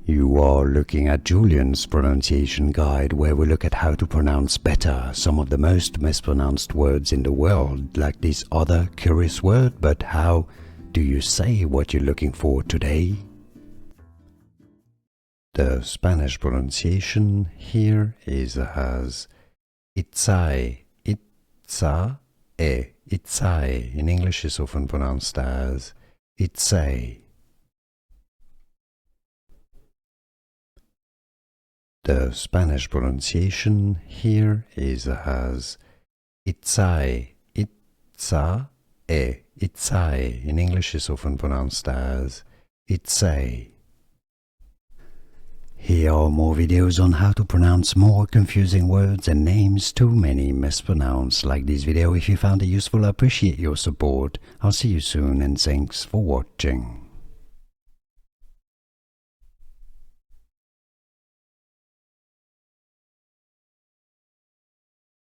You are looking at Julian's pronunciation guide, where we look at how to pronounce better some of the most mispronounced words in the world, like this other curious word. But how do you say what you're looking for today? The Spanish pronunciation here is as Itzae, Itzae, Itzae. In English is often pronounced as Itzae. The Spanish pronunciation here is as Itzae, Itzae, Itzae. In English is often pronounced as Itzae. Here are more videos on how to pronounce more confusing words and names too many mispronounced. Like this video if you found it useful. I appreciate your support. I'll see you soon and thanks for watching.